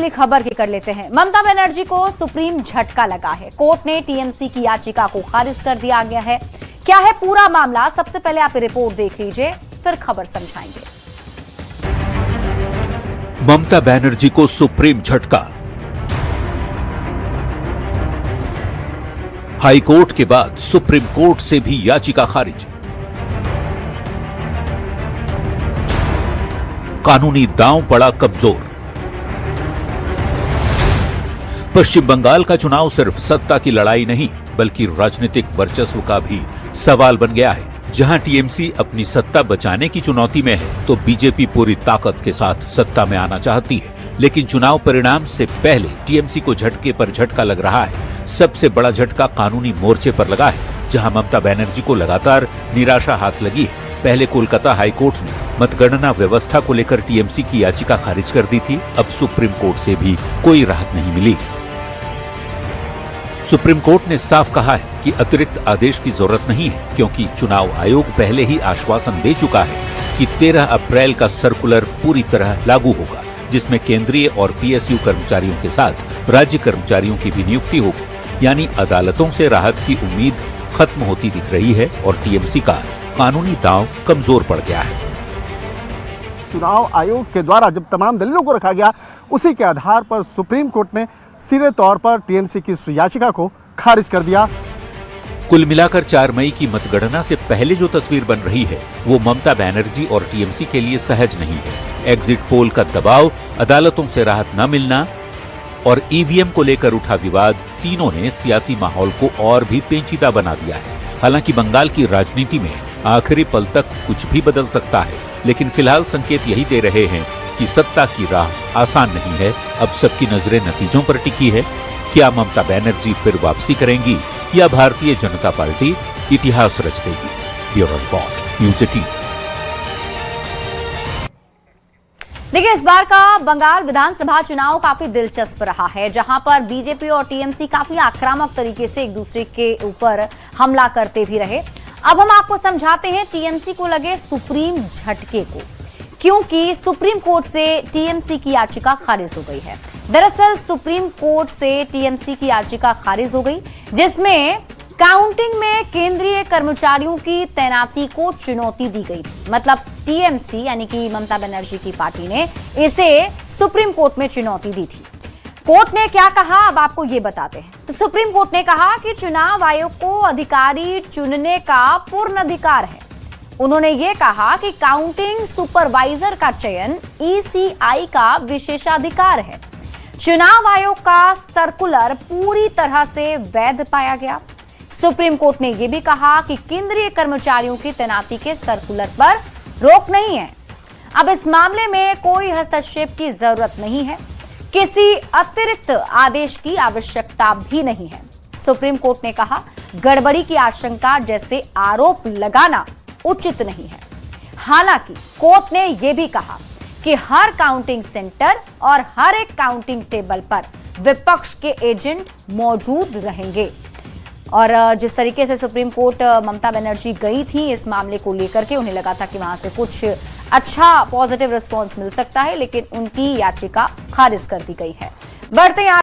अगली खबर की कर लेते हैं। ममता बनर्जी को सुप्रीम झटका लगा है। कोर्ट ने टीएमसी की याचिका को खारिज कर दिया गया है। क्या है पूरा मामला, सबसे पहले आप रिपोर्ट देख लीजिए, फिर खबर समझाएंगे। ममता बनर्जी को सुप्रीम झटका। हाई कोर्ट के बाद सुप्रीम कोर्ट से भी याचिका खारिज। कानूनी दांव पड़ा कमजोर। पश्चिम बंगाल का चुनाव सिर्फ सत्ता की लड़ाई नहीं बल्कि राजनीतिक वर्चस्व का भी सवाल बन गया है। जहां टीएमसी अपनी सत्ता बचाने की चुनौती में है तो बीजेपी पूरी ताकत के साथ सत्ता में आना चाहती है। लेकिन चुनाव परिणाम से पहले टीएमसी को झटके पर झटका लग रहा है। सबसे बड़ा झटका कानूनी मोर्चे पर लगा है, जहां ममता बनर्जी को लगातार निराशा हाथ लगी है। पहले कोलकाता हाईकोर्ट ने मतगणना व्यवस्था को लेकर टीएमसी की याचिका खारिज कर दी थी। अब सुप्रीम कोर्ट से भी कोई राहत नहीं मिली। सुप्रीम कोर्ट ने साफ कहा है कि अतिरिक्त आदेश की जरूरत नहीं है, क्योंकि चुनाव आयोग पहले ही आश्वासन दे चुका है कि 13 अप्रैल का सर्कुलर पूरी तरह लागू होगा, जिसमें केंद्रीय और पीएसयू कर्मचारियों के साथ राज्य कर्मचारियों की भी नियुक्ति होगी। यानी अदालतों से राहत की उम्मीद खत्म होती दिख रही है और टीएमसी का कानूनी दांव कमजोर पड़ गया है। चुनाव आयोग के द्वारा जब तमाम दलीलों को रखा गया, उसी के आधार पर सुप्रीम कोर्ट ने सीधे तौर पर टीएमसी की इस याचिका को खारिज कर दिया। कुल मिलाकर 4 मई की मतगणना से पहले जो तस्वीर बन रही है वो ममता बनर्जी और टीएमसी के लिए सहज नहीं है। एग्जिट पोल का दबाव, अदालतों से राहत न मिलना और ईवीएम को लेकर उठा विवाद, तीनों ने सियासी माहौल को और भी पेचीदा बना दिया है। हालांकि बंगाल की राजनीति में आखिरी पल तक कुछ भी बदल सकता है, लेकिन फिलहाल संकेत यही दे रहे हैं कि सत्ता की राह आसान नहीं है। अब सबकी नजरें नतीजों पर टिकी है। क्या ममता बनर्जी फिर वापसी करेंगी या भारतीय जनता पार्टी इतिहास रच देगी? Bureau report, news 18। देखिए, इस बार का बंगाल विधानसभा चुनाव काफी दिलचस्प रहा है, जहां पर बीजेपी और टीएमसी काफी आक्रामक तरीके से एक दूसरे के ऊपर हमला करते भी रहे। अब हम आपको समझाते हैं टीएमसी को लगे सुप्रीम झटके को, क्योंकि सुप्रीम कोर्ट से टीएमसी की याचिका खारिज हो गई है। दरअसल सुप्रीम कोर्ट से टीएमसी की याचिका खारिज हो गई, जिसमें काउंटिंग में केंद्रीय कर्मचारियों की तैनाती को चुनौती दी गई थी। मतलब टीएमसी यानी कि ममता बनर्जी की पार्टी ने इसे सुप्रीम कोर्ट में चुनौती दी थी। कोर्ट ने क्या कहा, अब आपको ये बताते हैं। तो सुप्रीम कोर्ट ने कहा कि चुनाव आयोग को अधिकारी चुनने का पूर्ण अधिकार है। उन्होंने ये कहा कि काउंटिंग सुपरवाइजर का चयन ईसीआई का विशेषाधिकार है। चुनाव आयोग का सर्कुलर पूरी तरह से वैध पाया गया। सुप्रीम कोर्ट ने यह भी कहा कि केंद्रीय कर्मचारियों की तैनाती के सर्कुलर पर रोक नहीं है। अब इस मामले में कोई हस्तक्षेप की जरूरत नहीं है, किसी अतिरिक्त आदेश की आवश्यकता भी नहीं है। सुप्रीम कोर्ट ने कहा, गड़बड़ी की आशंका जैसे आरोप लगाना उचित नहीं है। हालांकि कोर्ट ने यह भी कहा कि हर काउंटिंग सेंटर और हर एक काउंटिंग टेबल पर विपक्ष के एजेंट मौजूद रहेंगे। और जिस तरीके से सुप्रीम कोर्ट ममता बनर्जी गई थी इस मामले को लेकर के, उन्हें लगा था कि वहां से कुछ अच्छा पॉजिटिव रिस्पॉन्स मिल सकता है, लेकिन उनकी याचिका खारिज कर दी गई है। बढ़ते हैं